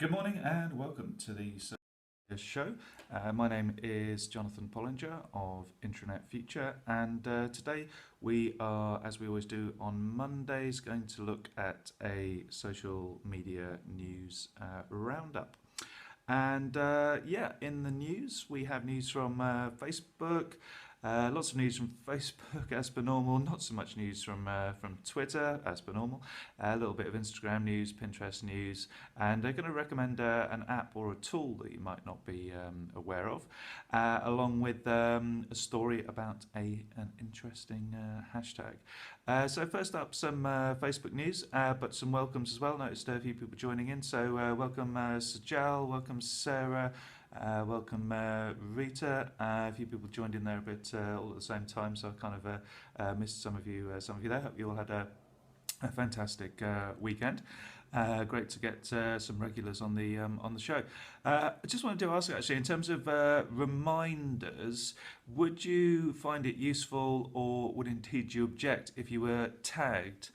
Good morning and welcome to the show. My name is Jonathan Pollinger of intranetfuture, and today we are, as we always do on Mondays, going to look at a social media news roundup. And in the news we have news from Facebook. Lots of news from Facebook as per normal, not so much news from Twitter as per normal, a little bit of Instagram news, Pinterest news, and they're going to recommend an app or a tool that you might not be aware of, along with a story about an interesting hashtag. So first up, some Facebook news, but some welcomes as well. Noticed a few people joining in, so welcome Sajal, welcome Sarah, welcome Rita. A few people joined in there a bit all at the same time, so I kind of missed some of you there. Hope you all had a fantastic weekend. Great to get some regulars on the show. I just wanted to ask, actually, in terms of reminders, would you find it useful, or would indeed you object if you were tagged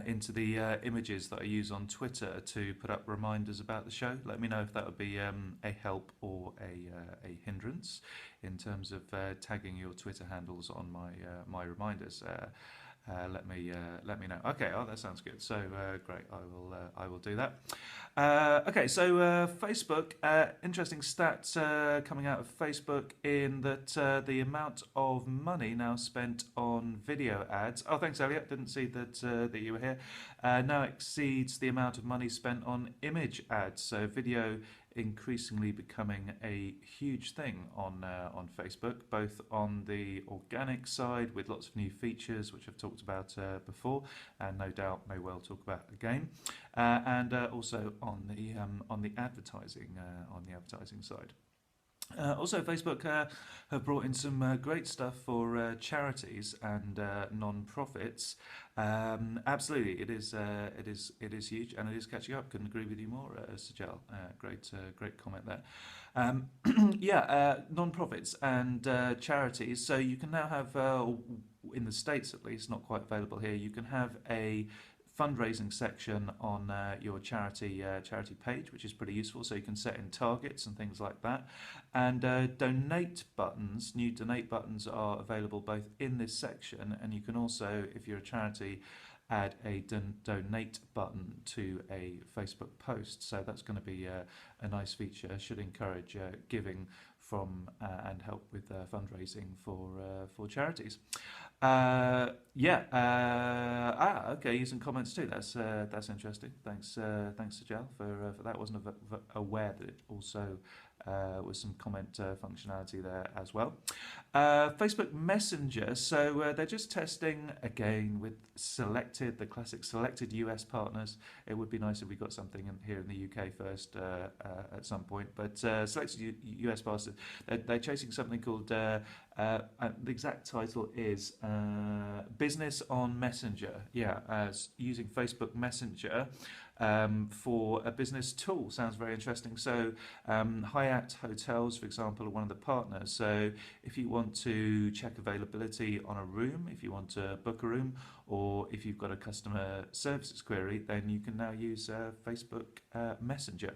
into the images that I use on Twitter to put up reminders about the show? Let me know if that would be a help or a hindrance in terms of tagging your Twitter handles on my reminders. Let me know. Okay, oh, that sounds good. So great, I will do that. Okay, so Facebook, interesting stats coming out of Facebook in that the amount of money now spent on video ads. Oh, thanks, Elliot. Didn't see that you were here. Now exceeds the amount of money spent on image ads. So video increasingly becoming a huge thing on Facebook, both on the organic side with lots of new features which I've talked about before, and no doubt may well talk about again, and also on the advertising side. Also, Facebook have brought in some great stuff for charities and non-profits. Absolutely, it is huge, and it is catching up. Couldn't agree with you more, Sajal. Great comment there. Non-profits and charities. So you can now have, in the States at least, not quite available here. You can have a fundraising section on your charity page, which is pretty useful. So you can set in targets and things like that. And donate buttons, new donate buttons are available both in this section, and you can also, if you're a charity, add a donate button to a Facebook post. So that's going to be a nice feature. Should encourage giving from and help with fundraising for charities. Okay, using comments too. That's interesting. Thanks, Sajal, for that. Wasn't aware that it also was some comment functionality there as well. Facebook Messenger. So they're just testing again with the classic selected US partners. It would be nice if we got something here in the UK first at some point. But selected US partners, they're chasing something called the exact title is Business on Messenger. Using Facebook Messenger for a business tool. Sounds very interesting. So Hyatt Hotels, for example, are one of the partners. So if you want to check availability on a room, if you want to book a room, or if you've got a customer services query, then you can now use Facebook Messenger,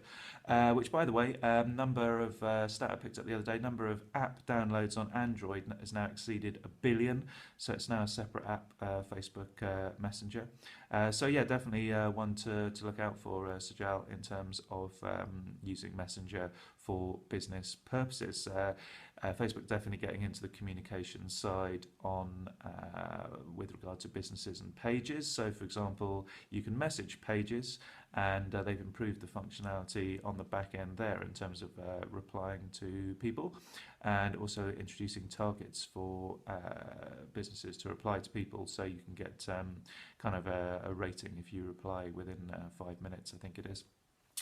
which, by the way, number of stat I picked up the other day, number of app downloads on Android has now exceeded 1 billion. So it's now a separate app, Facebook Messenger. Definitely one to look out for, Sajal, in terms of using Messenger for business purposes. Facebook definitely getting into the communication side on with regard to businesses and pages. So, for example, you can message pages, and they've improved the functionality on the back end there in terms of replying to people, and also introducing targets for businesses to reply to people, so you can get kind of a rating if you reply within 5 minutes, I think it is.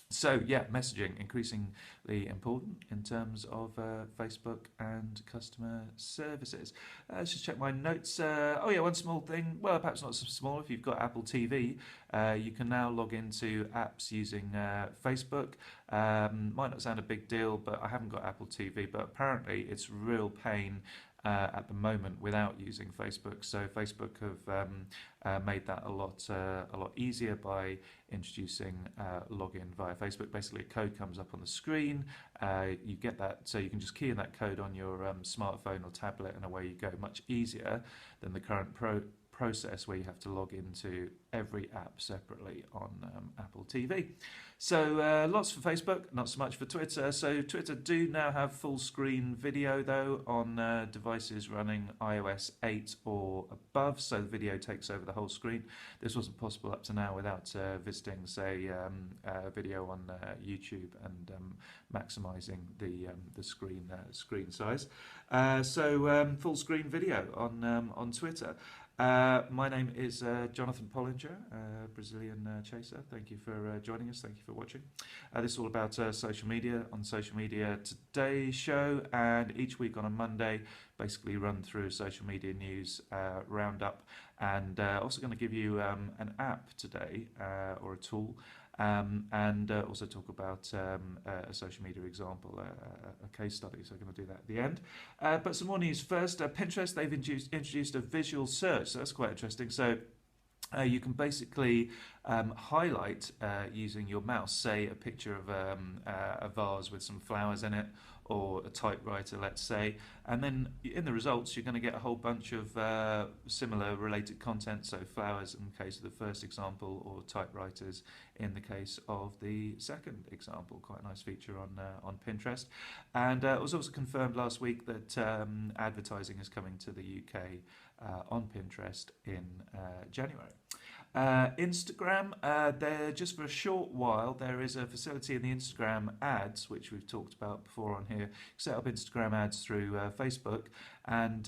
So messaging increasingly important in terms of Facebook and customer services. Let's just check my notes. One small thing. Well, perhaps not so small. If you've got Apple TV, you can now log into apps using Facebook. Might not sound a big deal, but I haven't got Apple TV. But apparently, it's real pain at the moment without using Facebook. So Facebook have made that a lot easier by introducing login via Facebook. Basically, a code comes up on the screen. You get that, so you can just key in that code on your smartphone or tablet, and away you go. Much easier than the current process where you have to log into every app separately on Apple TV. So lots for Facebook, not so much for Twitter. So Twitter do now have full screen video though on devices running iOS 8 or above, so the video takes over the whole screen. This wasn't possible up to now without visiting, say, video on YouTube and maximising the screen size. So full screen video on Twitter. My name is Jonathan Pollinger, Brazilian chaser. Thank you for joining us. Thank you for watching. This is all about social media on Social Media Today show, and each week on a Monday, basically run through social media news roundup, and also going to give you an app today or a tool. And also talk about a social media example, a case study, so I'm going to do that at the end. But some more news first. Pinterest, they've introduced a visual search, so that's quite interesting. So you can basically highlight using your mouse, say a picture of a vase with some flowers in it, or a typewriter, let's say, and then in the results you're going to get a whole bunch of similar related content, so flowers in the case of the first example, or typewriters in the case of the second example. Quite a nice feature on Pinterest. And it was also confirmed last week that advertising is coming to the UK on Pinterest in January. Instagram, there just for a short while, there is a facility in the Instagram ads, which we've talked about before on here. Set up Instagram ads through Facebook, and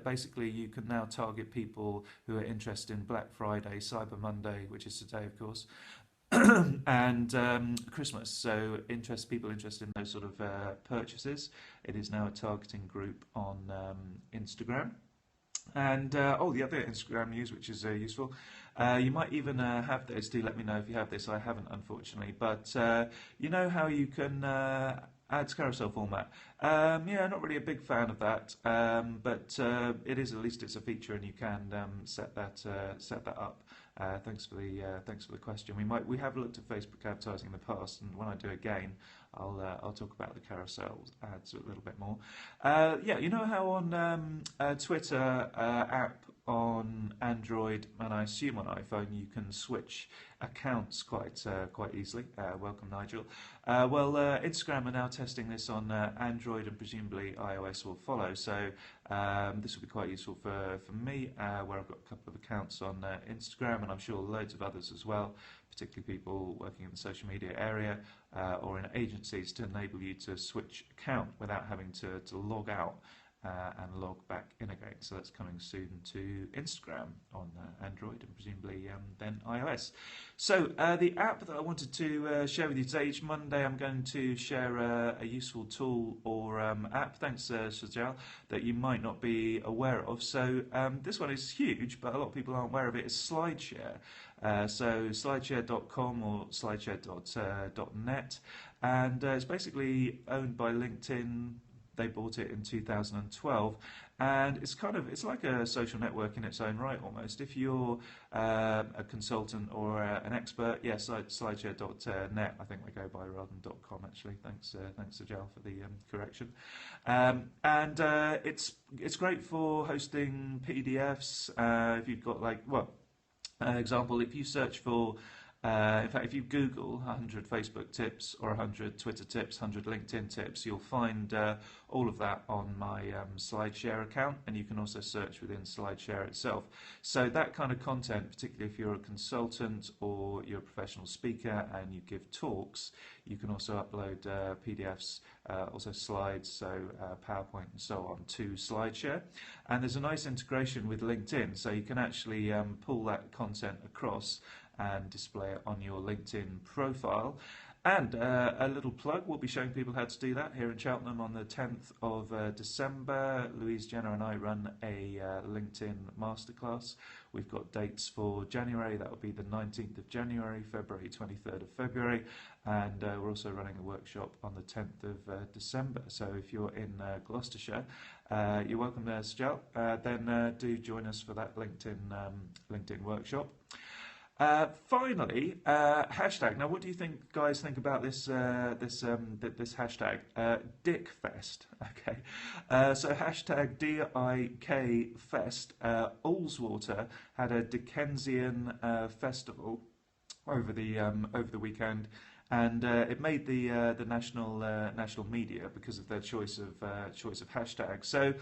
basically you can now target people who are interested in Black Friday, Cyber Monday, which is today of course, and Christmas. So people interested in those sort of purchases. It is now a targeting group on Instagram. And the other Instagram news, which is useful, you might even have this. Do let me know if you have this. I haven't, unfortunately. But you know how you can add carousel format? Yeah, not really a big fan of that, but it is, at least it's a feature, and you can set that up. Thanks for the question. We have looked at Facebook advertising in the past, and when I do again, I'll talk about the carousel ads a little bit more. Yeah, you know how on Twitter app on Android, and I assume on iPhone, you can switch accounts quite easily. Welcome, Nigel. Well, Instagram are now testing this on Android, and presumably iOS will follow. So this will be quite useful for me, where I've got a couple of accounts on Instagram, and I'm sure loads of others as well, particularly people working in the social media area or in agencies, to enable you to switch account without having to log out and log back in again. So that's coming soon to Instagram on Android, and presumably then iOS. So the app that I wanted to share with you today, each Monday I'm going to share a useful tool or app, thanks Sajal, that you might not be aware of. So this one is huge, but a lot of people aren't aware of it. It's Slideshare. So slideshare.com or slideshare.net, and it's basically owned by LinkedIn. They bought it in 2012, and it's like a social network in its own right almost. If you're a consultant or an expert, yes, slideshare.net. I think they go by rather than .com actually. Thanks Sajal for the correction. And it's great for hosting PDFs. If you've got example, if you search for in fact, if you Google 100 Facebook tips or 100 Twitter tips, 100 LinkedIn tips, you'll find all of that on my Slideshare account, and you can also search within Slideshare itself. So that kind of content, particularly if you're a consultant or you're a professional speaker and you give talks, you can also upload PDFs, also slides, so PowerPoint and so on, to Slideshare. And there's a nice integration with LinkedIn, so you can actually pull that content across and display it on your LinkedIn profile. And a little plug, we'll be showing people how to do that here in Cheltenham on the 10th of December. Louise, Jenna and I run a LinkedIn masterclass. We've got dates for January, that will be the 19th of January, February, 23rd of February, and we're also running a workshop on the 10th of December. So if you're in Gloucestershire, you're welcome there, Sjel. Then do join us for that LinkedIn workshop. Finally, hashtag. Now, what do you guys think about this this hashtag? Dickfest. Okay, so hashtag DIKFest. Ullswater had a Dickensian festival over the weekend, and it made the national media because of their choice of hashtag. So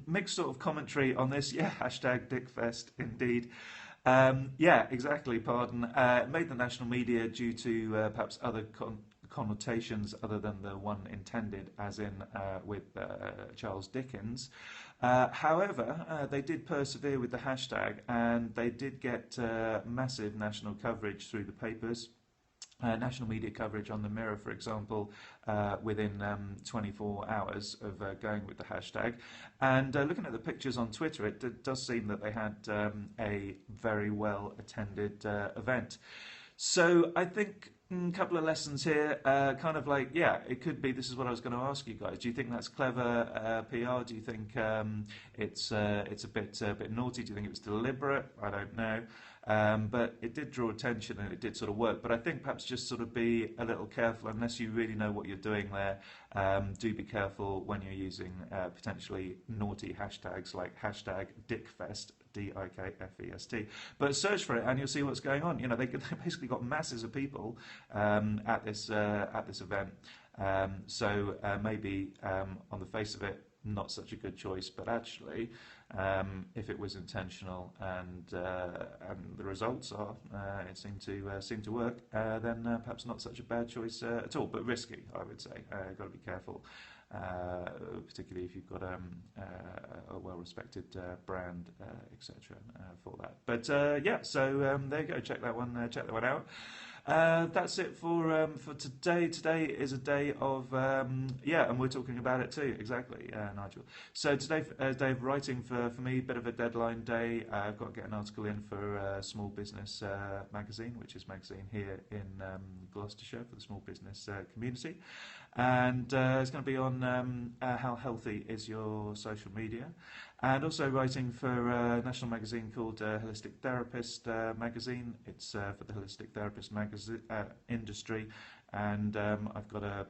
mixed sort of commentary on this. Yeah, hashtag Dickfest indeed. Yeah, exactly, pardon. It made the national media due to perhaps other connotations other than the one intended, as in with Charles Dickens. However, they did persevere with the hashtag, and they did get massive national coverage through the papers. National media coverage on the Mirror, for example, within 24 hours of going with the hashtag. And looking at the pictures on Twitter, it does seem that they had a very well attended event. So I think a couple of lessons here, kind of like, yeah, it could be, this is what I was going to ask you guys. Do you think that's clever PR? Do you think it's a bit naughty? Do you think it was deliberate? I don't know. But it did draw attention and it did sort of work. But I think perhaps just sort of be a little careful, unless you really know what you're doing there. Do be careful when you're using potentially naughty hashtags like hashtag Dickfest, DIKFEST. But search for it and you'll see what's going on. You know, they basically got masses of people at this event. So maybe on the face of it, not such a good choice, but actually, if it was intentional and the results are seem to work, then perhaps not such a bad choice at all, but risky, I would say. Got to be careful, particularly if you've got a well-respected brand, etc. For that. But yeah, so there you go. Check that one out. That's it for today. Today is a day of yeah, and we're talking about it too. Exactly, Nigel. So today is a day of writing for me. Bit of a deadline day. I've got to get an article in for Small Business Magazine, which is a magazine here in Gloucestershire for the small business community, and it's going to be on how healthy is your social media. And also writing for a national magazine called Holistic Therapist magazine. It's for the holistic therapist industry, and I've got a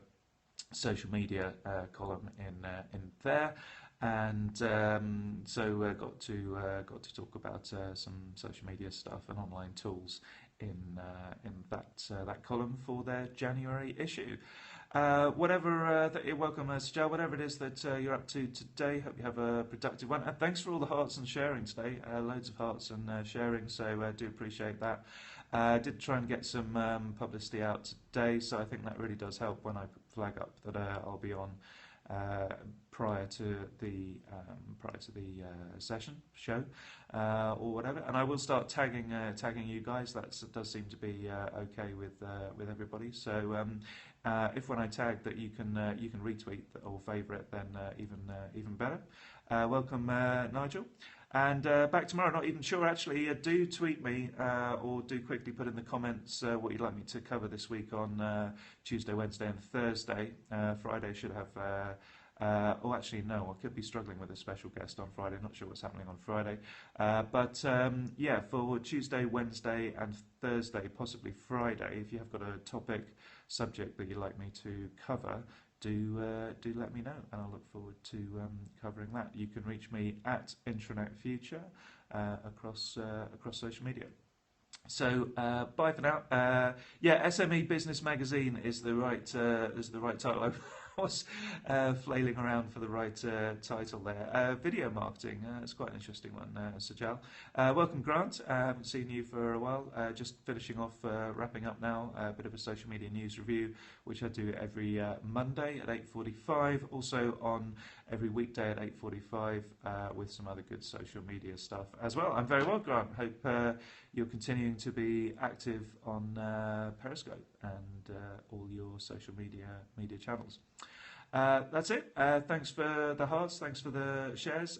social media column in there, and so got to talk about some social media stuff and online tools in that column for their January issue. Whatever that you're welcome, Joe. Whatever it is that you're up to today, hope you have a productive one. And thanks for all the hearts and sharing today. Loads of hearts and sharing, so I do appreciate that. I did try and get some publicity out today, so I think that really does help when I flag up that I'll be on prior to the show or whatever, and I will start tagging you guys. That does seem to be okay with everybody. So if when I tag that you can retweet or favourite, then even better. Welcome, Nigel. And back tomorrow, not even sure actually. Do tweet me or do quickly put in the comments what you'd like me to cover this week on Tuesday, Wednesday and Thursday. Friday should have... oh, actually, no, I could be struggling with a special guest on Friday. Not sure what's happening on Friday. But yeah, for Tuesday, Wednesday and Thursday, possibly Friday, if you have got a topic, subject that you'd like me to cover, do let me know, and I'll look forward to covering that. You can reach me at intranetfuture across social media. So bye for now. Yeah, SME Business Magazine is the right title. was flailing around for the right title there. Video marketing, it's quite an interesting one, Sajal. Welcome, Grant. I haven't seen you for a while. Just finishing off, wrapping up now, a bit of a social media news review, which I do every Monday at 8:45, also on every weekday at 8:45 with some other good social media stuff as well. I'm very well, Grant. Hope you're continuing to be active on Periscope and all your social media channels. That's it. Thanks for the hearts, thanks for the shares.